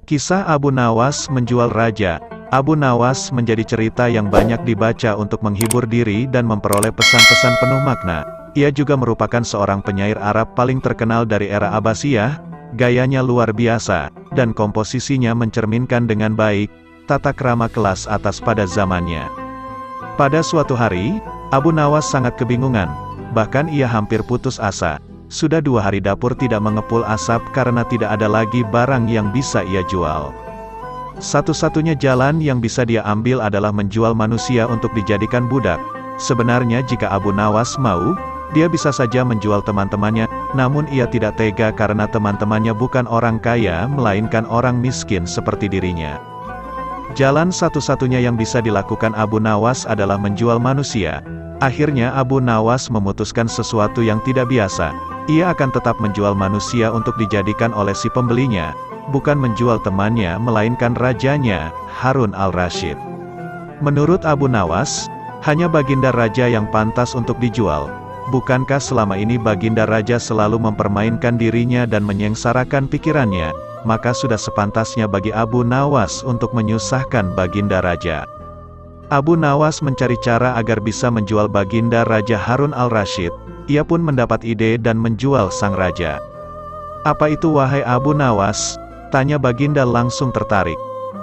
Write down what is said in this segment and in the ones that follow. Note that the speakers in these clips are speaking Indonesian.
Kisah Abu Nawas menjual raja. Abu Nawas menjadi cerita yang banyak dibaca untuk menghibur diri dan memperoleh pesan-pesan penuh makna. Ia juga merupakan seorang penyair Arab paling terkenal dari era Abbasiyah, gayanya luar biasa, dan komposisinya mencerminkan dengan baik tata krama kelas atas pada zamannya. Pada suatu hari, Abu Nawas sangat kebingungan, bahkan ia hampir putus asa. Sudah 2 hari dapur tidak mengepul asap karena tidak ada lagi barang yang bisa ia jual. Satu-satunya jalan yang bisa dia ambil adalah menjual manusia untuk dijadikan budak. Sebenarnya jika Abu Nawas mau, dia bisa saja menjual teman-temannya, namun ia tidak tega karena teman-temannya bukan orang kaya melainkan orang miskin seperti dirinya. Jalan satu-satunya yang bisa dilakukan Abu Nawas adalah menjual manusia. Akhirnya Abu Nawas memutuskan sesuatu yang tidak biasa. Ia akan tetap menjual manusia untuk dijadikan oleh si pembelinya, bukan menjual temannya melainkan rajanya, Harun al-Rasyid. Menurut Abu Nawas, hanya baginda raja yang pantas untuk dijual. Bukankah selama ini baginda raja selalu mempermainkan dirinya dan menyengsarakan pikirannya, maka sudah sepantasnya bagi Abu Nawas untuk menyusahkan baginda raja. Abu Nawas mencari cara agar bisa menjual baginda raja Harun al-Rasyid. Ia pun mendapat ide dan menjual sang raja. "Apa itu wahai Abu Nawas?" tanya baginda langsung tertarik.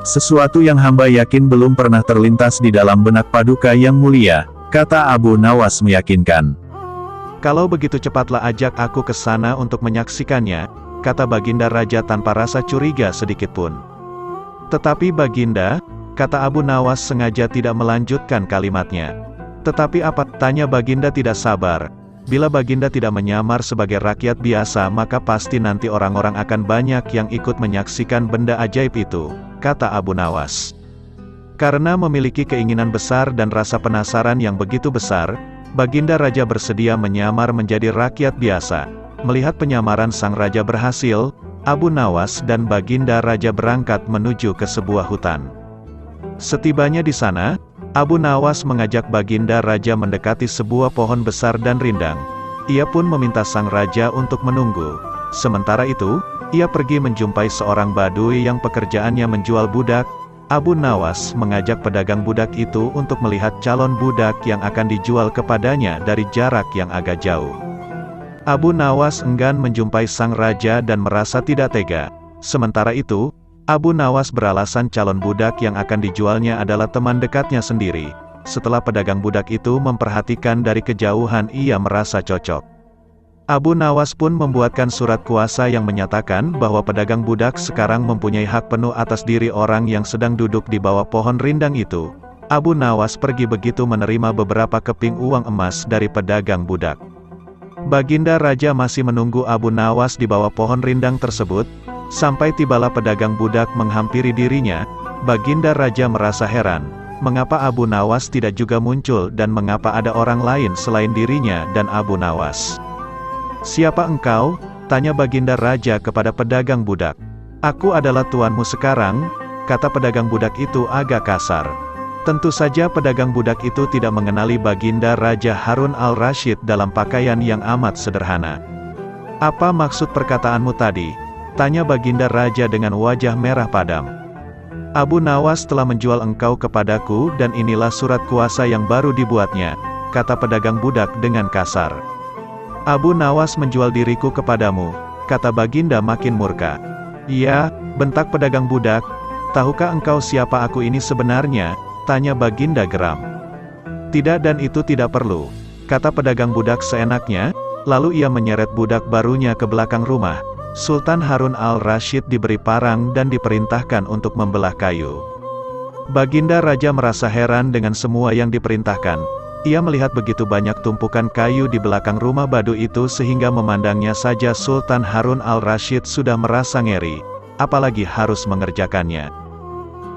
"Sesuatu yang hamba yakin belum pernah terlintas di dalam benak Paduka yang mulia," kata Abu Nawas meyakinkan. "Kalau begitu cepatlah ajak aku ke sana untuk menyaksikannya," kata baginda raja tanpa rasa curiga sedikitpun. "Tetapi baginda," kata Abu Nawas sengaja tidak melanjutkan kalimatnya. "Tetapi apa?" tanya baginda tidak sabar. "Bila baginda tidak menyamar sebagai rakyat biasa maka pasti nanti orang-orang akan banyak yang ikut menyaksikan benda ajaib itu," kata Abu Nawas. Karena memiliki keinginan besar dan rasa penasaran yang begitu besar, baginda raja bersedia menyamar menjadi rakyat biasa. Melihat penyamaran sang raja berhasil, Abu Nawas dan baginda raja berangkat menuju ke sebuah hutan. Setibanya di sana, Abu Nawas mengajak baginda raja mendekati sebuah pohon besar dan rindang. Ia pun meminta sang raja untuk menunggu. Sementara itu, ia pergi menjumpai seorang badui yang pekerjaannya menjual budak. Abu Nawas mengajak pedagang budak itu untuk melihat calon budak yang akan dijual kepadanya dari jarak yang agak jauh. Abu Nawas enggan menjumpai sang raja dan merasa tidak tega. Sementara itu, Abu Nawas beralasan calon budak yang akan dijualnya adalah teman dekatnya sendiri. Setelah pedagang budak itu memperhatikan dari kejauhan, ia merasa cocok. Abu Nawas pun membuatkan surat kuasa yang menyatakan bahwa pedagang budak sekarang mempunyai hak penuh atas diri orang yang sedang duduk di bawah pohon rindang itu. Abu Nawas pergi begitu menerima beberapa keping uang emas dari pedagang budak. Baginda raja masih menunggu Abu Nawas di bawah pohon rindang tersebut. Sampai tibalah pedagang budak menghampiri dirinya. Baginda raja merasa heran, mengapa Abu Nawas tidak juga muncul dan mengapa ada orang lain selain dirinya dan Abu Nawas. "Siapa engkau?" tanya baginda raja kepada pedagang budak. "Aku adalah tuanmu sekarang," kata pedagang budak itu agak kasar. Tentu saja pedagang budak itu tidak mengenali baginda raja Harun al-Rasyid dalam pakaian yang amat sederhana. "Apa maksud perkataanmu tadi?" tanya baginda raja dengan wajah merah padam. "Abu Nawas telah menjual engkau kepadaku dan inilah surat kuasa yang baru dibuatnya," kata pedagang budak dengan kasar. "Abu Nawas menjual diriku kepadamu," kata baginda makin murka. "Iya," bentak pedagang budak. "Tahukah engkau siapa aku ini sebenarnya?" tanya baginda geram. "Tidak dan itu tidak perlu," kata pedagang budak seenaknya, lalu ia menyeret budak barunya ke belakang rumah. Sultan Harun al-Rasyid diberi parang dan diperintahkan untuk membelah kayu. Baginda raja merasa heran dengan semua yang diperintahkan. Ia melihat begitu banyak tumpukan kayu di belakang rumah badu itu sehingga memandangnya saja Sultan Harun al-Rasyid sudah merasa ngeri, apalagi harus mengerjakannya.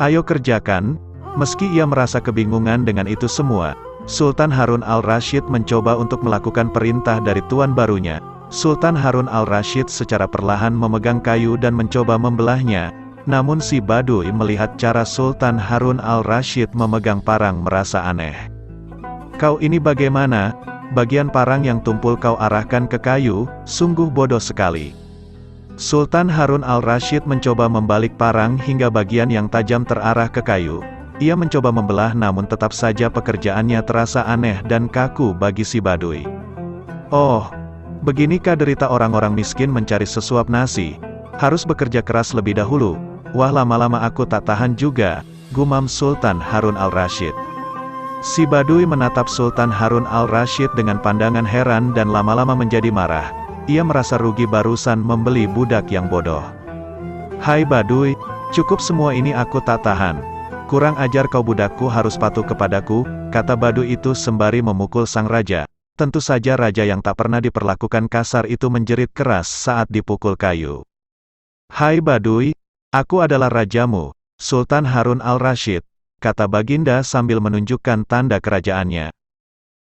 "Ayo kerjakan." Meski ia merasa kebingungan dengan itu semua, Sultan Harun al-Rasyid mencoba untuk melakukan perintah dari tuan barunya. Sultan Harun al-Rasyid secara perlahan memegang kayu dan mencoba membelahnya. Namun si badui melihat cara Sultan Harun al-Rasyid memegang parang merasa aneh. "Kau ini bagaimana? Bagian parang yang tumpul kau arahkan ke kayu, sungguh bodoh sekali." Sultan Harun al-Rasyid mencoba membalik parang hingga bagian yang tajam terarah ke kayu. Ia mencoba membelah namun tetap saja pekerjaannya terasa aneh dan kaku bagi si Baduy. Oh, beginikah derita orang-orang miskin mencari sesuap nasi? Harus bekerja keras lebih dahulu. Wah, lama-lama aku tak tahan juga, gumam Sultan Harun al-Rasyid. Si Baduy menatap Sultan Harun al-Rasyid dengan pandangan heran dan lama-lama menjadi marah. Ia merasa rugi barusan membeli budak yang bodoh. Hai Baduy, cukup semua ini aku tak tahan. Kurang ajar kau, budakku harus patuh kepadaku, kata Baduy itu sembari memukul sang raja. Tentu saja raja yang tak pernah diperlakukan kasar itu menjerit keras saat dipukul kayu. Hai Baduy, aku adalah rajamu, Sultan Harun al-Rasyid, kata Baginda sambil menunjukkan tanda kerajaannya.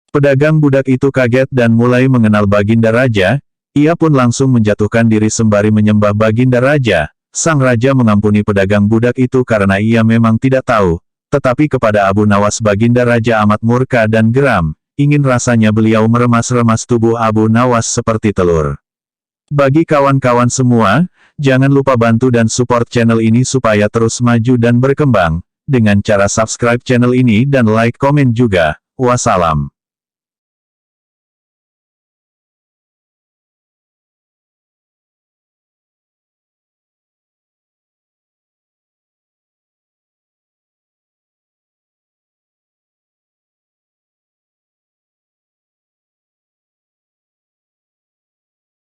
Pedagang budak itu kaget dan mulai mengenal Baginda Raja. Ia pun langsung menjatuhkan diri sembari menyembah Baginda Raja. Sang raja mengampuni pedagang budak itu karena ia memang tidak tahu. Tetapi kepada Abu Nawas Baginda Raja amat murka dan geram. Ingin rasanya beliau meremas-remas tubuh Abu Nawas seperti telur. Bagi kawan-kawan semua, jangan lupa bantu dan support channel ini supaya terus maju dan berkembang. Dengan cara subscribe channel ini dan like komen juga. Wassalam.